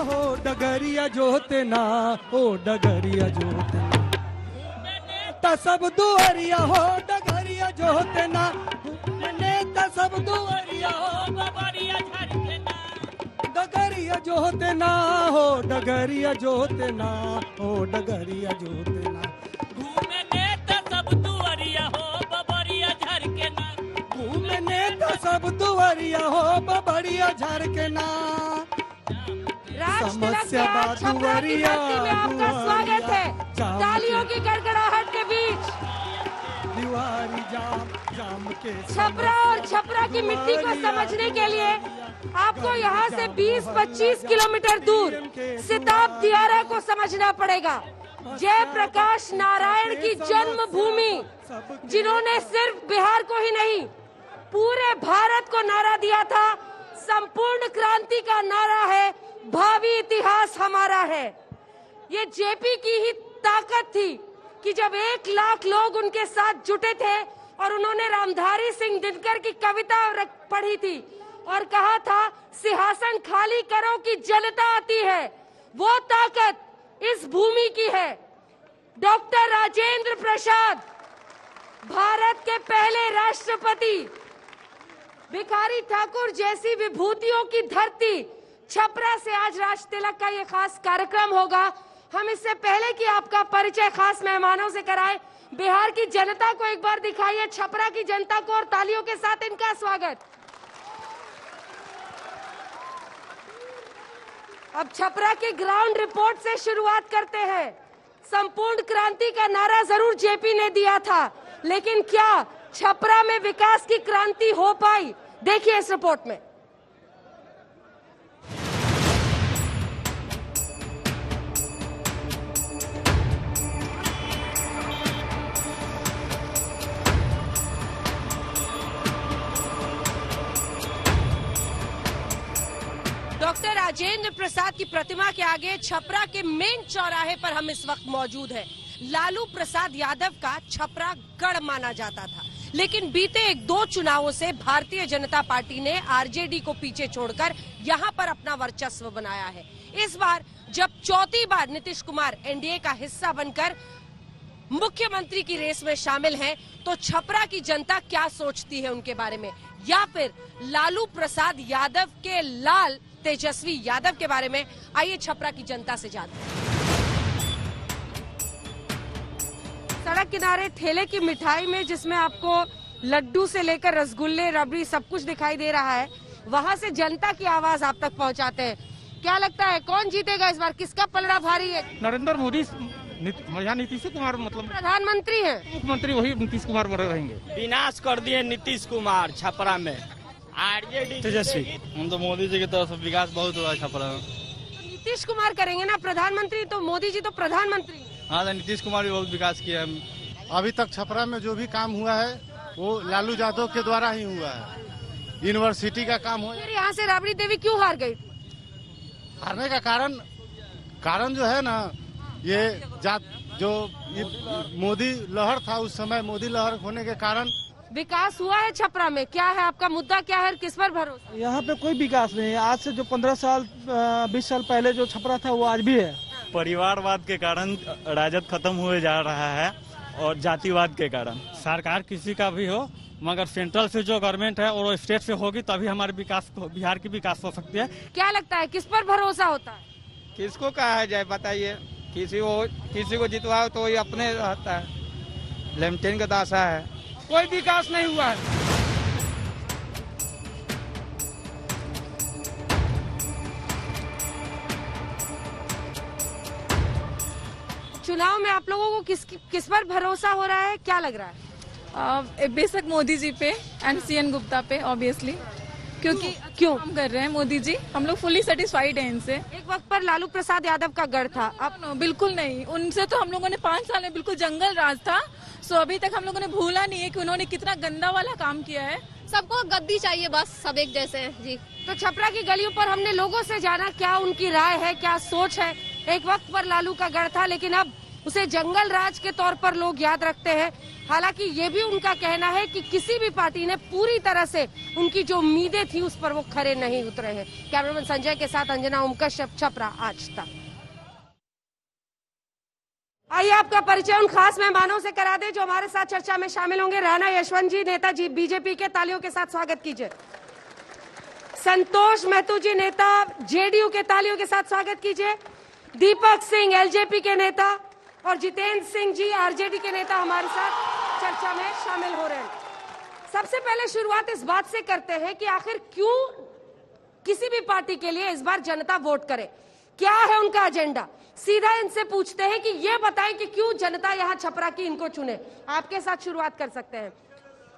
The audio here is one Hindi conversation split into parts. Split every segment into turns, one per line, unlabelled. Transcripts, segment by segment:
हो डगरिया जोते ना, हो डगरिया जोते ना, नेता सब दुआरिया हो डगरिया जोते ना, नेता सब दुआरिया हो बबरिया झरके ना, डगरिया जोते ना, हो डगरिया जोते ना, हो डगरिया जोते ना,
घूमे नेता सब दुआरिया हो बबरिया झरके ना,
घूमे नेता सब दुआरिया हो बबरिया झरके ना,
समस्या छपरा की धरती में आपका स्वागत है। तालियों की गड़गड़ाहट के बीच
दीवारी जाम जाम के
छपरा और छपरा की मिट्टी को समझने के लिए आपको यहाँ से 20-25 किलोमीटर दूर सिताब दियारा को समझना पड़ेगा। जयप्रकाश नारायण की जन्मभूमि, जिन्होंने सिर्फ बिहार को ही नहीं पूरे भारत को नारा दिया था, संपूर्ण क्रांति का नारा है, भावी इतिहास हमारा है। ये जेपी की ही ताकत थी कि जब 1 लाख लोग उनके साथ जुटे थे और उन्होंने रामधारी सिंह दिनकर की कविता पढ़ी थी और कहा था सिंहासन खाली करो कि जनता आती है, वो ताकत इस भूमि की है। डॉक्टर राजेंद्र प्रसाद, भारत के पहले राष्ट्रपति, भिखारी ठाकुर जैसी विभूतियों की धरती छपरा से आज राज तिलक का ये खास कार्यक्रम होगा। हम इससे पहले कि आपका परिचय खास मेहमानों से कराएं, बिहार की जनता को एक बार दिखाइए, छपरा की जनता को, और तालियों के साथ इनका स्वागत। अब छपरा की ग्राउंड रिपोर्ट से शुरुआत करते हैं। संपूर्ण क्रांति का नारा जरूर जेपी ने दिया था, लेकिन क्या छपरा में विकास की क्रांति हो पाई? देखिए इस रिपोर्ट में। डॉक्टर राजेंद्र प्रसाद की प्रतिमा के आगे छपरा के मेन चौराहे पर हम इस वक्त मौजूद हैं। लालू प्रसाद यादव का छपरा गढ़ माना जाता था, लेकिन बीते 1-2 चुनावों से भारतीय जनता पार्टी ने आरजेडी को पीछे छोड़कर यहां पर अपना वर्चस्व बनाया है। इस बार जब चौथी बार नीतीश कुमार एनडीए का हिस्सा बनकर मुख्यमंत्री की रेस में शामिल हैं, तो छपरा की जनता क्या सोचती है उनके बारे में, या फिर लालू प्रसाद यादव के लाल तेजस्वी यादव के बारे में? आइए छपरा की जनता से जानते हैं। सड़क किनारे ठेले की मिठाई में, जिसमें आपको लड्डू से लेकर रसगुल्ले, रबड़ी सब कुछ दिखाई दे रहा है, वहां से जनता की आवाज आप तक पहुंचाते हैं। क्या लगता है कौन जीतेगा इस बार, किसका पलड़ा भारी है?
नरेंद्र मोदी या नीतीश कुमार, मतलब
प्रधानमंत्री है,
मुख्यमंत्री वही नीतीश कुमार रहेंगे।
विनाश कर दिए नीतीश कुमार छपरा में, आरजेडी
तेजस्वी।
हम तो मोदी जी की तरफ से विकास बहुत हुआ है छपरा में।
तो नीतीश कुमार करेंगे ना प्रधानमंत्री, तो मोदी जी तो प्रधानमंत्री।
हाँ तो नीतीश कुमार भी बहुत विकास किया है।
अभी तक छपरा में जो भी काम हुआ है वो लालू यादव के द्वारा ही हुआ है। यूनिवर्सिटी का काम हो,
फिर यहाँ से राबड़ी देवी क्यों हार गई?
हारने का कारण जो है ना, ये जो मोदी लहर था, उस समय मोदी लहर होने के कारण
विकास हुआ है छपरा में। क्या है आपका मुद्दा, क्या है, किस पर भरोसा?
यहाँ पे कोई विकास नहीं है। आज से जो 15 साल 20 साल पहले जो छपरा था वो आज भी है।
परिवारवाद के कारण राजद खत्म हुए जा रहा है और जातिवाद के कारण।
सरकार किसी का भी हो, मगर सेंट्रल से जो गवर्नमेंट है और स्टेट से होगी तभी हमारे विकास, बिहार की विकास हो सकती है।
क्या लगता है किस पर भरोसा होता है?
किसको कहा जाए बताइए, किसी को जितवाओ तो वही अपने रहता है, लेमटेन का दासा है।
कोई विकास नहीं हुआ है।
चुनाव में आप लोगों को किस पर भरोसा हो रहा है, क्या लग रहा है?
बेशक मोदी जी पे एंड सीएन गुप्ता पे, ऑब्वियसली, क्योंकि
क्यों
काम कर रहे हैं मोदी जी, हम लोग फुली सेटिस्फाइड हैं इनसे।
एक वक्त पर लालू प्रसाद यादव का गढ़ था, अब
बिल्कुल नहीं, उनसे तो हम लोगों ने 5 साल में बिल्कुल जंगल राज था। सो अभी तक हम लोगों ने भूला नहीं है कि उन्होंने कितना गंदा वाला काम किया है।
सबको गद्दी चाहिए, बस सब एक जैसे हैं जी।
तो छपरा की गलियों पर हमने लोगों से जाना क्या उनकी राय है, क्या सोच है। एक वक्त पर लालू का गढ़ था, लेकिन अब उसे जंगल राज के तौर पर लोग याद रखते हैं। हालांकि ये भी उनका कहना है कि किसी भी पार्टी ने पूरी तरह से उनकी जो उम्मीदें थी उस पर वो खरे नहीं उतरे हैं। कैमरामैन संजय के साथ अंजना ओम कश्यप, छपरा, आज तक। आइए आपका परिचय उन खास मेहमानों से करा दे जो हमारे साथ चर्चा में शामिल होंगे। राणा यशवंत जी, नेताजी बीजेपी के, तालियों के साथ स्वागत कीजिए। संतोष महतो जी, नेता जेडीयू के, तालियों के साथ स्वागत कीजिए। दीपक सिंह, एलजेपी के नेता, और जितेंद्र सिंह जी, आरजेडी के नेता, हमारे साथ चर्चा में शामिल हो रहे हैं। सबसे पहले शुरुआत इस बात से करते हैं कि आखिर क्यों किसी भी पार्टी के लिए इस बार जनता वोट करे, क्या है उनका एजेंडा। सीधा इनसे पूछते हैं कि ये बताएं कि क्यों जनता यहाँ छपरा की इनको चुने। आपके साथ शुरुआत कर सकते हैं।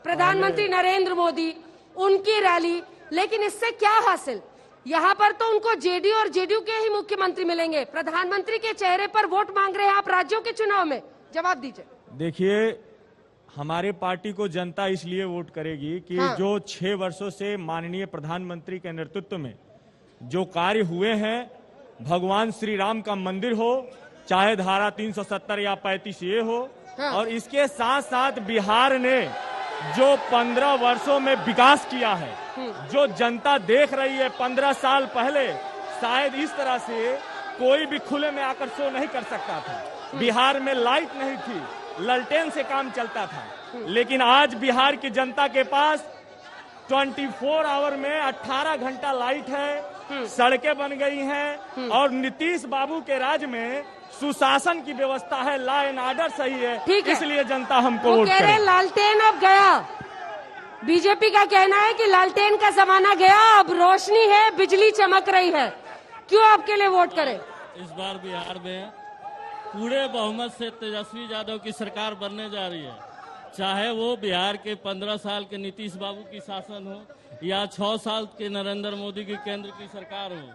प्रधानमंत्री नरेंद्र मोदी, उनकी रैली, लेकिन इससे क्या हासिल। यहाँ पर तो उनको जेडीयू और जेडीयू के ही मुख्यमंत्री मिलेंगे। प्रधानमंत्री के चेहरे पर वोट मांग रहे हैं आप राज्यों के चुनाव में, जवाब दीजिए।
देखिए, हमारे पार्टी को जनता इसलिए वोट करेगी कि जो 6 वर्षों से माननीय प्रधानमंत्री के नेतृत्व में जो कार्य हुए हैं, भगवान श्री राम का मंदिर हो, चाहे धारा 370 या 35 ये हो, और इसके साथ साथ बिहार ने जो 15 वर्षों में विकास किया है, जो जनता देख रही है। 15 साल पहले शायद इस तरह से कोई भी खुले में आकर शो नहीं कर सकता था। बिहार में लाइट नहीं थी, ललटेन से काम चलता था, लेकिन आज बिहार की जनता के पास 24 आवर में 18 घंटा लाइट है, सड़कें बन गई हैं, और नीतीश बाबू के राज में सुशासन की व्यवस्था है, लॉ एंड ऑर्डर सही है, इसलिए जनता हमको वोट करे।
लालटेन अब गया, बीजेपी का कहना है कि लालटेन का जमाना गया, अब रोशनी है, बिजली चमक रही है। क्यों आपके लिए वोट करें।
इस बार बिहार में पूरे बहुमत से तेजस्वी यादव की सरकार बनने जा रही है। चाहे वो बिहार के 15 साल के नीतीश बाबू की शासन हो या 6 साल के नरेंद्र मोदी की केंद्र की सरकार हो,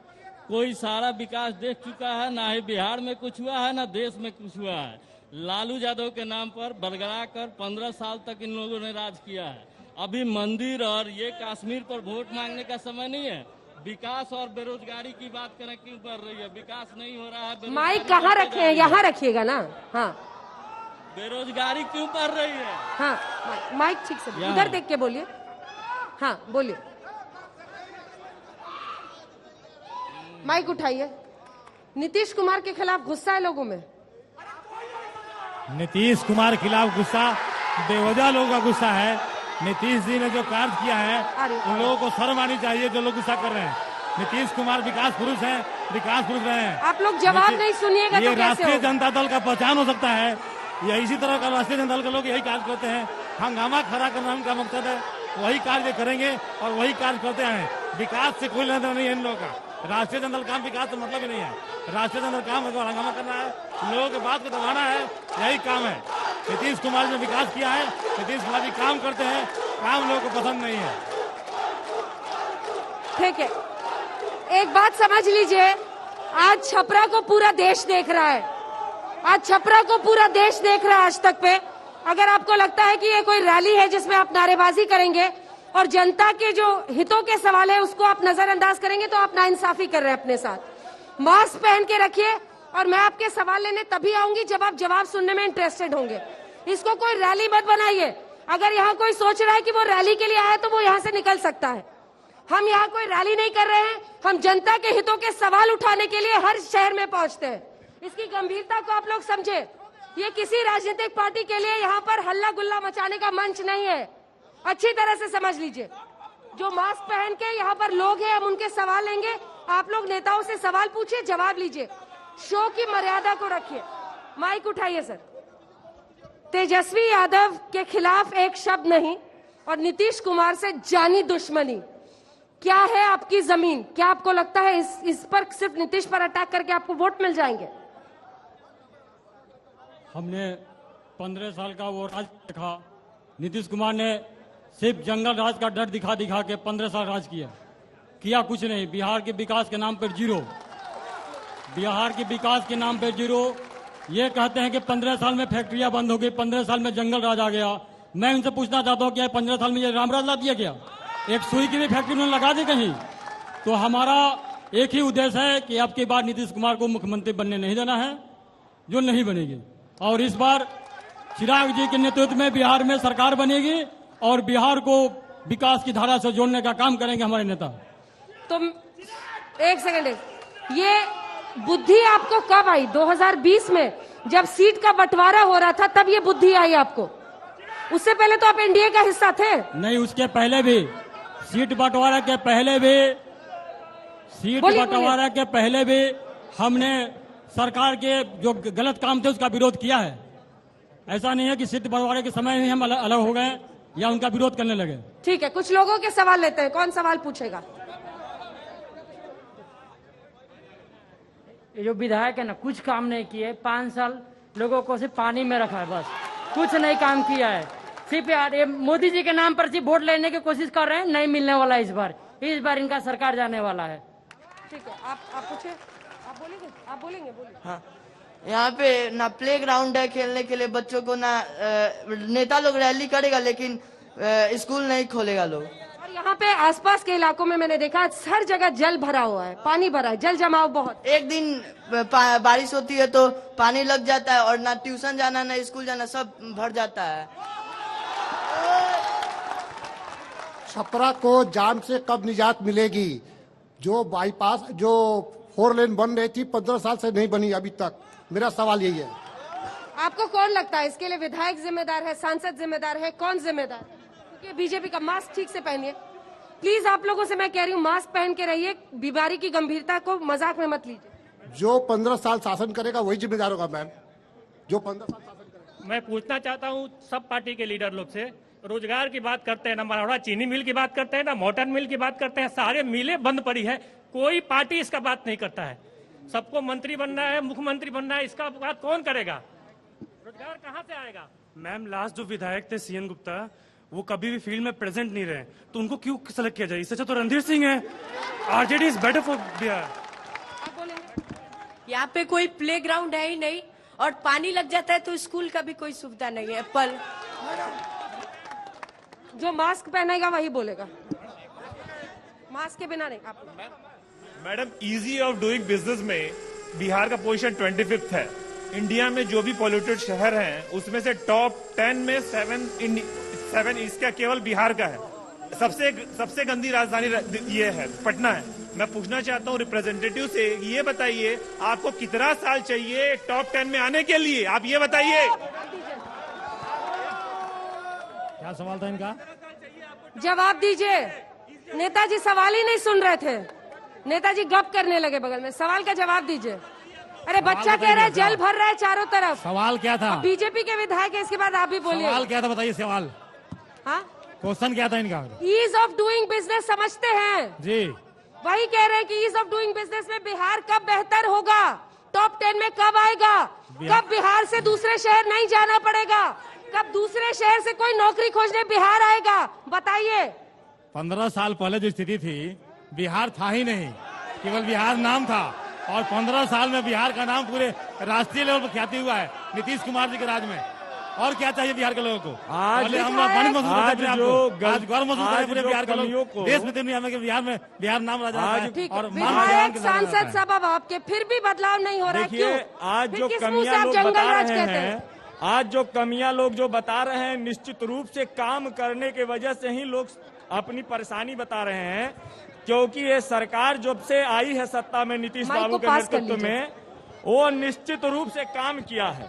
कोई सारा विकास देख चुका है। ना ही बिहार में कुछ हुआ है, ना देश में कुछ हुआ है। लालू यादव के नाम पर बरगड़ा कर 15 साल तक इन लोगों ने राज किया है। अभी मंदिर और ये कश्मीर पर वोट मांगने का समय नहीं है। विकास और बेरोजगारी की बात करें, क्यों बढ़ रही है, विकास नहीं हो रहा है।
माइक कहाँ रखे हैं, यहाँ रखिएगा ना। हाँ,
बेरोजगारी क्यों बढ़ रही है।
हाँ, माइक ठीक से उधर देख के बोलिए। हाँ बोलिए, माइक उठाइए। नीतीश कुमार के खिलाफ गुस्सा है लोगों में।
नीतीश कुमार के खिलाफ गुस्सा बेवजह लोगों का गुस्सा है। नीतीश जी ने जो कार्य किया है, उन लोगों को शर्म आनी चाहिए जो लोग गुस्सा कर रहे हैं। नीतीश कुमार विकास पुरुष हैं, विकास पुरुष रहे हैं।
आप लोग जवाब नहीं सुनिएगा तो
ये
कैसे
राष्ट्रीय जनता दल का पहचान हो सकता है। या इसी तरह का राष्ट्रीय जनता दल के लोग यही कार्य करते हैं। हंगामा खड़ा करना उनका मकसद है, वही कार्य करेंगे और वही कार्य करते हैं। विकास से कोई लेना नहीं है इन लोगों का। राष्ट्रीय जनता काम विकास तो मतलब ही नहीं है। राष्ट्रीय जनता काम है तो हंगामा करना है, लोगों के बात को दबाना है, यही काम है। नीतीश कुमार ने विकास किया है, नीतीश कुमार जी काम करते हैं, काम लोगों को पसंद नहीं है।
ठीक है, एक बात समझ लीजिए, आज छपरा को पूरा देश देख रहा है। आज छपरा को पूरा देश देख रहा है आज तक पे। अगर आपको लगता है कि ये कोई रैली है जिसमें आप नारेबाजी करेंगे और जनता के जो हितों के सवाल है उसको आप नजरअंदाज करेंगे तो आप नाइंसाफी कर रहे हैं अपने साथ। मास्क पहन के रखिए, और मैं आपके सवाल लेने तभी आऊंगी जब आप जवाब सुनने में इंटरेस्टेड होंगे। इसको कोई रैली मत बनाइए। अगर यहाँ कोई सोच रहा है कि वो रैली के लिए आया तो वो यहाँ से निकल सकता है। हम यहाँ कोई रैली नहीं कर रहे हैं, हम जनता के हितों के सवाल उठाने के लिए हर शहर में पहुंचते हैं। इसकी गंभीरता को आप लोग समझे। ये किसी राजनीतिक पार्टी के लिए यहाँ पर हल्ला गुल्ला मचाने का मंच नहीं है, अच्छी तरह से समझ लीजिए। जो मास्क पहन के यहाँ पर लोग हैं, हम उनके सवाल लेंगे। आप लोग नेताओं से सवाल पूछिए, जवाब लीजिए, शो की मर्यादा को रखिए। माइक उठाइए सर। तेजस्वी यादव के खिलाफ एक शब्द नहीं और नीतीश कुमार से जानी दुश्मनी। क्या है आपकी जमीन? क्या आपको लगता है इस पर सिर्फ नीतीश पर अटैक करके आपको वोट मिल जाएंगे?
हमने 15 साल का वो राज देखा। नीतीश कुमार ने सिर्फ जंगल राज का डर दिखा दिखा के 15 साल राज किया कुछ नहीं। बिहार के विकास के नाम पर जीरो, बिहार के विकास के नाम पर जीरो। ये कहते हैं कि 15 साल में फैक्ट्रियां बंद हो गई, 15 साल में जंगल राज आ गया। मैं उनसे पूछना चाहता हूँ, क्या 15 साल में ये रामराज ला दिया गया? एक सुई की भी फैक्ट्री उन्होंने लगा दी कहीं? तो हमारा एक ही उद्देश्य है कि अब की बार नीतीश कुमार को मुख्यमंत्री बनने नहीं देना है, जो नहीं बनेगी। और इस बार चिराग जी के नेतृत्व में बिहार में सरकार बनेगी और बिहार को विकास की धारा से जोड़ने का काम करेंगे हमारे नेता।
तो एक सेकंड, ये बुद्धि आपको कब आई? 2020 में जब सीट का बंटवारा हो रहा था तब ये बुद्धि आई आपको? उससे पहले तो आप एनडीए का हिस्सा थे। नहीं, उसके पहले भी सीट बंटवारा के पहले भी हमने सरकार के जो गलत काम थे उसका विरोध किया है। ऐसा नहीं है कि सीट बंटवारे के समय ही हम अलग हो गए या उनका विरोध करने लगे। ठीक है, कुछ लोगों के सवाल लेते हैं। कौन सवाल पूछेगा?
ये जो विधायक है ना, कुछ काम नहीं किए। 5 साल लोगों को सिर्फ पानी में रखा है, बस कुछ नहीं काम किया है। सिर्फ यार ये मोदी जी के नाम पर सिर्फ वोट लेने की कोशिश कर रहे हैं। नहीं मिलने वाला इस बार इनका सरकार जाने वाला है।
ठीक है, आप पूछे, आप बोलेंगे।
हाँ, यहाँ पे ना प्ले ग्राउंड है खेलने के लिए बच्चों को, ना नेता लोग रैली करेगा लेकिन स्कूल नहीं खोलेगा लोग।
और यहाँ पे आसपास के इलाकों में मैंने देखा हर जगह जल भरा हुआ है, पानी भरा है, जल जमाव बहुत।
एक दिन बारिश होती है तो पानी लग जाता है और ना ट्यूशन जाना ना स्कूल जाना, सब भर जाता है।
छपरा को जाम से कब निजात मिलेगी? जो बाईपास, जो 4 लेन बन रही थी 15 साल से नहीं बनी अभी तक। मेरा सवाल यही है।
आपको कौन लगता है इसके लिए? विधायक जिम्मेदार है, सांसद जिम्मेदार है, कौन जिम्मेदार है? क्योंकि बीजेपी का मास्क ठीक से पहनिए प्लीज। आप लोगों से मैं कह रही हूँ मास्क पहन के रहिए, बीमारी की गंभीरता को मजाक में मत लीजिए।
जो 15 साल शासन करेगा वही जिम्मेदार होगा मैम, जो 15 साल शासन करेगा।
मैं पूछना चाहता हूँ सब पार्टी के लीडर लोग से, रोजगार की बात करते हैं ना, मरौड़ा चीनी मिल की बात करते हैं ना, मोटर मिल की बात करते हैं, सारे मिलें बंद पड़ी है, कोई पार्टी इसका बात नहीं करता है। सबको मंत्री बनना है, मुख्यमंत्री बनना है, इसका बात कौन करेगा? रोजगार कहाँ से आएगा?
मैम, लास्ट जो विधायक थे सीएन गुप्ता, वो कभी भी फील्ड में प्रेजेंट नहीं रहे, तो उनको क्यों सेलेक्ट किया जाए? इससे अच्छा तो रणधीर सिंह है। RJD is better for Bihar.
यहाँ पे कोई प्ले ग्राउंड है ही नहीं और पानी लग जाता है तो स्कूल का भी कोई सुविधा नहीं है। पल
जो मास्क पहनेगा वही बोलेगा, मास्क के बिना नहीं। आप
madam, easy of doing business में बिहार का पोजीशन 25th है। इंडिया में जो भी पॉल्यूटेड शहर हैं उसमें से टॉप 10 में 7 इसका केवल बिहार का है। सबसे गंदी राजधानी ये है, पटना है। मैं पूछना चाहता हूँ रिप्रेजेंटेटिव से, ये बताइए आपको कितना साल चाहिए टॉप 10 में आने के लिए? आप ये बताइए।
क्या सवाल था इनका?
जवाब दीजिए। नेताजी सवाल ही नहीं सुन रहे थे, नेताजी गप करने लगे बगल में। सवाल का जवाब दीजिए। अरे बच्चा कह रहा है जल भर रहा है चारों तरफ।
सवाल क्या था?
बीजेपी के विधायक है, इसके बाद आप भी बोलिए।
सवाल क्या था बताइए? सवाल,
हाँ,
क्वेश्चन क्या था इनका?
ईज ऑफ डूइंग बिजनेस समझते हैं
जी,
वही कह रहे हैं कि ईज ऑफ डूइंग बिजनेस में बिहार कब बेहतर होगा, टॉप 10 में कब आएगा, कब बिहार से दूसरे शहर नहीं जाना पड़ेगा, कब दूसरे शहर से कोई नौकरी खोजने बिहार आएगा, बताइए।
15 साल पहले जो स्थिति थी, बिहार था ही नहीं, केवल बिहार नाम था। और 15 साल में बिहार का नाम पूरे राष्ट्रीय लेवल पर ख्याति हुआ है नीतीश कुमार जी के राज में। और क्या चाहिए बिहार के लोगों को?
आज
हम आज गौरव महसूस करें पूरे बिहार के लोग, देश में दुनिया में, बिहार में बिहार नाम राजा है।
और विधायक सांसद सब अब आपके, फिर भी बदलाव नहीं हो रहा है, क्यों?
आज जो कमियां लोग बता रहे हैं, आज जो कमियां लोग जो बता रहे हैं, निश्चित रूप से काम करने के वजह से ही लोग अपनी परेशानी बता रहे हैं। क्योंकि ये सरकार जब से आई है सत्ता में नीतीश बाबू के नेतृत्व में, वो निश्चित रूप से काम किया है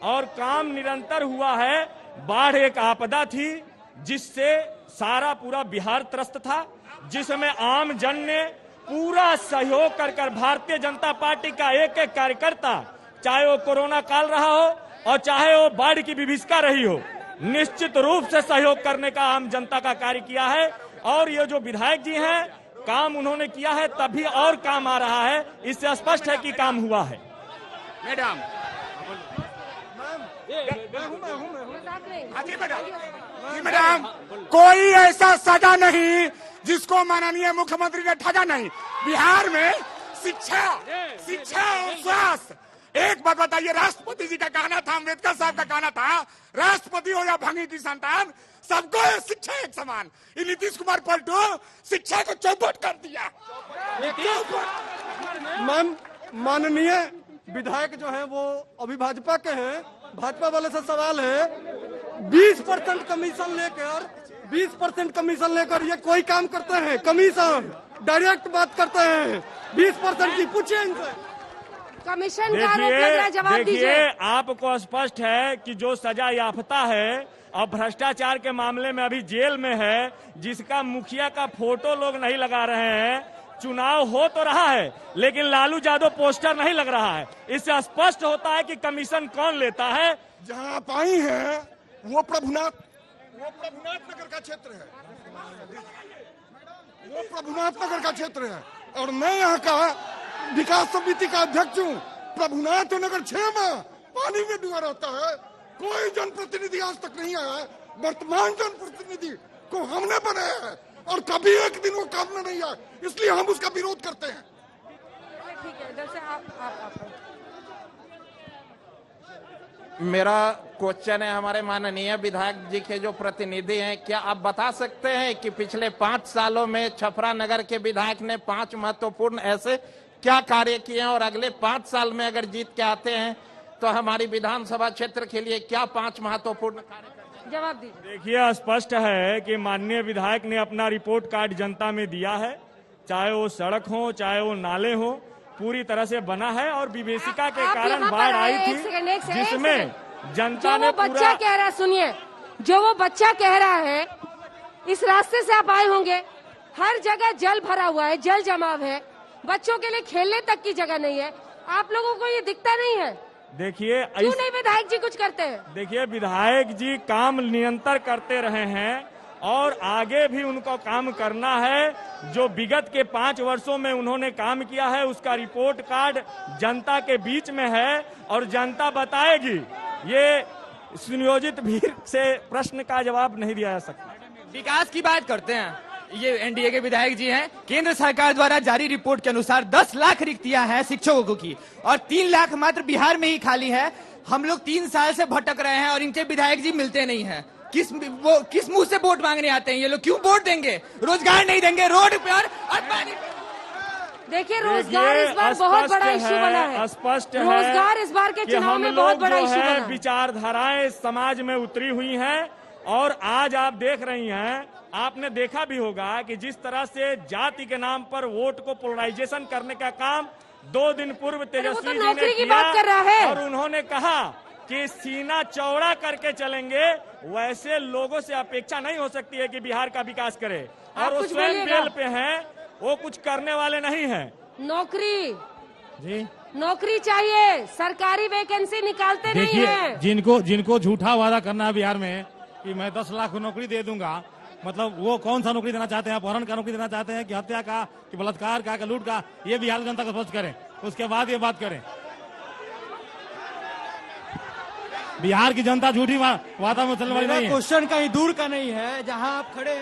और काम निरंतर हुआ है। बाढ़ एक आपदा थी जिससे सारा पूरा बिहार त्रस्त था, जिसमें आम जन ने पूरा सहयोग कर भारतीय जनता पार्टी का एक एक कार्यकर्ता, चाहे वो कोरोना काल रहा हो और चाहे वो बाढ़ की विभीषिका रही हो, निश्चित रूप से सहयोग करने का आम जनता का कार्य किया है। और ये जो विधायक जी हैं, काम उन्होंने किया है तभी और काम आ रहा है, इससे स्पष्ट है कि काम हुआ है।
मैडम, कोई ऐसा सजा नहीं जिसको माननीय मुख्यमंत्री ने ठगा नहीं। बिहार में शिक्षा और स्वास्थ्य, एक बात बताइए, राष्ट्रपति जी का कहना था, अम्बेडकर साहब का कहना था, राष्ट्रपति हो या भंगी की संतान, सबको शिक्षा एक समान। ये नीतीश कुमार पलटू शिक्षा को चौपट कर दिया।
मैम, माननीय विधायक जो हैं वो अभी भाजपा के हैं, भाजपा वाले से सवाल है, 20% कमीशन लेकर 20% कमीशन लेकर ये कोई काम करते हैं? कमीशन डायरेक्ट बात करते हैं 20% की, पूछिए इनसे।
कमीशन का आरोप लग रहा है, जवाब दीजिए।
देखिए, आपको स्पष्ट है कि जो सजा याफ्ता है और भ्रष्टाचार के मामले में अभी जेल में है, जिसका मुखिया का फोटो लोग नहीं लगा रहे हैं, चुनाव हो तो रहा है लेकिन लालू यादव पोस्टर नहीं लग रहा है, इससे स्पष्ट होता है कि कमीशन कौन लेता है।
जहां आप आई हैं वो प्रभुनाथ नगर का क्षेत्र है, वो प्रभुनाथ नगर का क्षेत्र है और मैं यहाँ का विकास समिति का अध्यक्ष हूँ। प्रभुनाथ नगर 6 माह पानी में डूबा रहता है, कोई जनप्रतिनिधि आज तक नहीं आया है। वर्तमान जनप्रतिनिधि को हमने बनाया है और कभी एक दिन वो काम में नहीं आया, इसलिए हम उसका विरोध करते हैं।
ठीक है, इधर से आप।
मेरा क्वेश्चन है हमारे माननीय विधायक जी के जो प्रतिनिधि हैं, क्या आप बता सकते हैं कि पिछले 5 सालों में छपरा नगर के विधायक ने 5 महत्वपूर्ण ऐसे क्या कार्य किए हैं और अगले 5 साल में अगर जीत के आते हैं तो हमारी विधानसभा क्षेत्र के लिए क्या 5 महत्वपूर्ण कार्य?
जवाब दीजिए।
देखिए, स्पष्ट है कि माननीय विधायक ने अपना रिपोर्ट कार्ड जनता में दिया है, चाहे वो सड़क हो चाहे वो नाले हो, पूरी तरह से बना है और विभीषिका के कारण बाढ़ आई थी जिसमें जनता ने
बच्चा कह रहा है, सुनिए, जो वो बच्चा कह रहा है, इस रास्ते से आप आए होंगे, हर जगह जल भरा हुआ है, जल जमाव है, बच्चों के लिए खेलने तक की जगह नहीं है। आप लोगों को ये दिखता नहीं है?
देखिए,
क्यों नहीं विधायक जी कुछ करते हैं?
देखिए, विधायक जी काम निरंतर करते रहे हैं और आगे भी उनको काम करना है। जो विगत के 5 वर्षों में उन्होंने काम किया है उसका रिपोर्ट कार्ड जनता के बीच में है और जनता बताएगी। ये सुनियोजित भीड़ से प्रश्न का जवाब नहीं दिया जा सकता।
विकास की बात करते हैं, ये एनडीए के विधायक जी हैं। केंद्र सरकार द्वारा जारी रिपोर्ट के अनुसार 10 लाख रिक्तियां हैं शिक्षकों की और 3 लाख मात्र बिहार में ही खाली है। हम लोग 3 साल से भटक रहे हैं और इनके विधायक जी मिलते नहीं हैं। किस मुंह से वोट मांगने आते हैं ये लोग? क्यों वोट देंगे? रोजगार नहीं देंगे, रोड पे और पानी।
देखिए, रोजगार इस बार बहुत बड़ा इशू बना है।
स्पष्ट है
रोजगार इस बार के चुनाव में बहुत बड़ा इशू बना है।
विचारधाराएं समाज में उतरी हुई हैं और आज आप देख रही हैं, आपने देखा भी होगा कि जिस तरह से जाति के नाम पर वोट को पोलराइजेशन करने का काम 2 दिन पूर्व तेजस्वी जी ने किया और उन्होंने कहा कि सीना चौड़ा करके चलेंगे। वैसे लोगों से अपेक्षा नहीं हो सकती है कि बिहार का विकास करे और वो स्वयं बेल पे हैं, वो कुछ करने वाले नहीं हैं।
नौकरी
जी,
नौकरी चाहिए, सरकारी वैकेंसी निकालते नहीं है।
जिनको झूठा वादा करना है बिहार में कि मैं 10 लाख नौकरी दे दूंगा, मतलब वो कौन सा नौकरी देना चाहते हैं? अपहरण का नौकरी देना चाहते हैं कि हत्या का, कि बलात्कार का, कि लूट का? ये बिहार जनता को स्पष्ट करें, उसके बाद ये बात करें। बिहार की जनता झूठी वादा में चलने वाली नहीं है।
क्वेश्चन कहीं दूर का नहीं है, जहां आप खड़े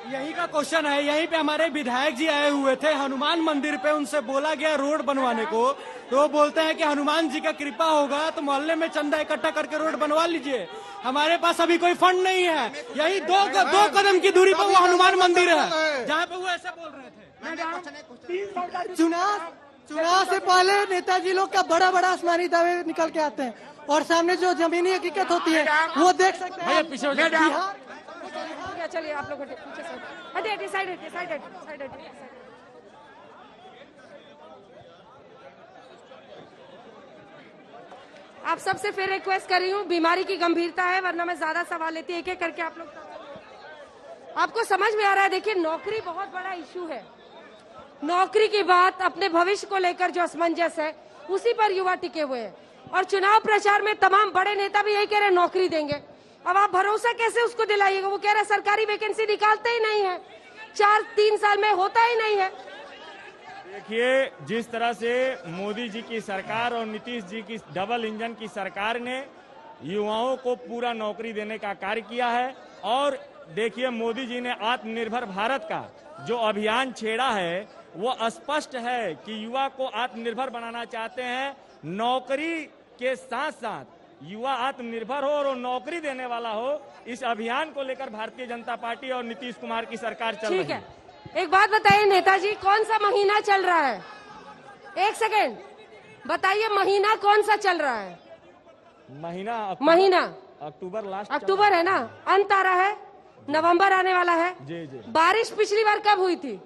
यही का क्वेश्चन है। यहीं पे हमारे विधायक जी आए हुए थे हनुमान मंदिर पे, उनसे बोला गया रोड बनवाने को, तो वो बोलते हैं कि हनुमान जी का कृपा होगा तो मोहल्ले में चंदा इकट्ठा करके रोड बनवा लीजिए। हमारे पास अभी कोई फंड नहीं है। यही दो कदम की दूरी पर वो हनुमान मंदिर है जहाँ पे वो ऐसे बोल रहे थे। चुनाव से पहले नेताजी लोग का बड़ा बड़ा आसमानी दावे निकल के आते हैं और सामने जो जमीनी हकीकत होती है वो देख सकते हैं।
चलिए आप लोग पीछे से साइड। आप सबसे फिर रिक्वेस्ट कर रही हूँ, बीमारी की गंभीरता है वरना मैं ज्यादा सवाल लेती, एक एक करके आप लोग। आपको समझ में आ रहा है? देखिए, नौकरी बहुत बड़ा इशू है। नौकरी की बात, अपने भविष्य को लेकर जो असमंजस है उसी पर युवा टिके हुए हैं और चुनाव प्रचार में तमाम बड़े नेता भी यही कह रहे हैं नौकरी देंगे। अब आप भरोसा कैसे उसको दिलाइएगा? वो कह रहा है सरकारी वैकेंसी निकालते ही नहीं है, 4-3 साल में होता ही नहीं है।
देखिए, जिस तरह से मोदी जी की सरकार और नीतीश जी की डबल इंजन की सरकार ने युवाओं को पूरा नौकरी देने का कार्य किया है और देखिए, मोदी जी ने आत्मनिर्भर भारत का जो अभियान छेड़ा है वो स्पष्ट है कि युवा को आत्मनिर्भर बनाना चाहते हैं। नौकरी के साथ साथ युवा आत्मनिर्भर हो और नौकरी देने वाला हो, इस अभियान को लेकर भारतीय जनता पार्टी और नीतीश कुमार की सरकार चल रही है।
एक बात बताइए नेताजी, कौन सा महीना चल रहा है? एक सेकेंड बताइए, महीना कौन सा चल रहा है?
महीना अक्टूबर लास्ट,
अक्टूबर है ना, अंत आ रहा है, नवंबर आने वाला है।
जी जी।
बारिश पिछली बार कब हुई थी?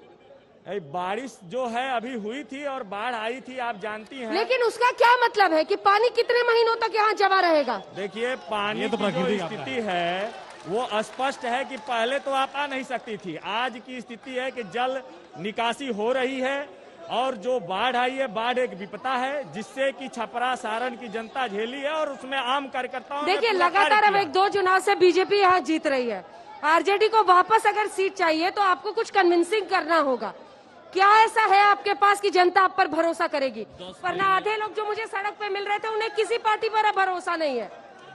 बारिश जो है अभी हुई थी और बाढ़ आई थी, आप जानती हैं।
लेकिन उसका क्या मतलब है कि पानी कितने महीनों तक यहाँ जमा रहेगा?
देखिए, पानी की जो स्थिति है वो स्पष्ट है कि पहले तो आप आ नहीं सकती थी। आज की स्थिति है कि जल निकासी हो रही है और जो बाढ़ आई है, बाढ़ एक विपदा है जिससे कि छपरा सारण की जनता झेली है और उसमें आम कार्यकर्ताओं ने
देखिए लगातार अब 1-2 चुनाव से बीजेपी यहाँ जीत रही है। आरजेडी को वापस अगर सीट चाहिए तो आपको कुछ कन्विंसिंग करना होगा। क्या ऐसा है आपके पास कि जनता आप पर भरोसा करेगी? वरना आधे लोग जो मुझे सड़क पे मिल रहे थे उन्हें किसी पार्टी पर भरोसा नहीं है।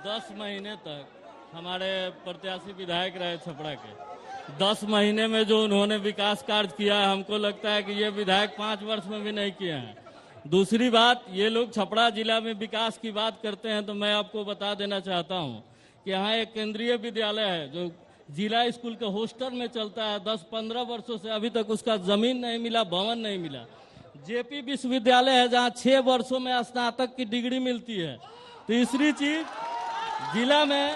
10 महीने तक हमारे प्रत्याशी विधायक रहे छपरा के, 10 महीने में जो उन्होंने विकास कार्य किया है, हमको लगता है कि ये विधायक 5 वर्ष में भी नहीं किए हैं। दूसरी बात, ये लोग छपरा जिला में विकास की बात करते हैं तो मैं आपको बता देना चाहता हूँ कि यहाँ एक केंद्रीय विद्यालय है जो जिला स्कूल के हॉस्टल में चलता है। 10-15 वर्षों से अभी तक उसका जमीन नहीं मिला, भवन नहीं मिला। जेपी विश्वविद्यालय है जहाँ 6 वर्षों में स्नातक की डिग्री मिलती है। तीसरी चीज, जिला में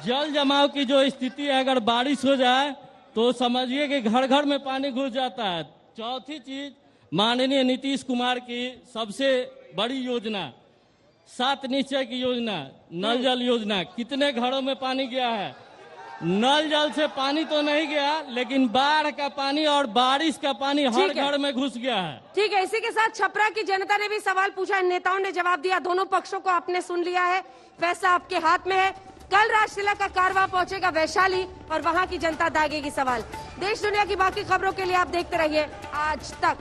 जल जमाव की जो स्थिति है, अगर बारिश हो जाए तो समझिए कि घर घर में पानी घुस जाता है। चौथी चीज, माननीय नीतीश कुमार की सबसे बड़ी योजना 7 निश्चय की योजना, नल जल योजना, कितने घरों में पानी गया है? नल जल से पानी तो नहीं गया, लेकिन बाढ़ का पानी और बारिश का पानी हर घर में घुस गया है।
ठीक है, इसी के साथ छपरा की जनता ने भी सवाल पूछा, नेताओं ने जवाब दिया, दोनों पक्षों को आपने सुन लिया है, फैसला आपके हाथ में है। कल राष्ट्रशिला का कारवां पहुंचेगा वैशाली और वहां की जनता दागेगी सवाल। देश दुनिया की बाकी खबरों के लिए आप देखते रहिए आज तक।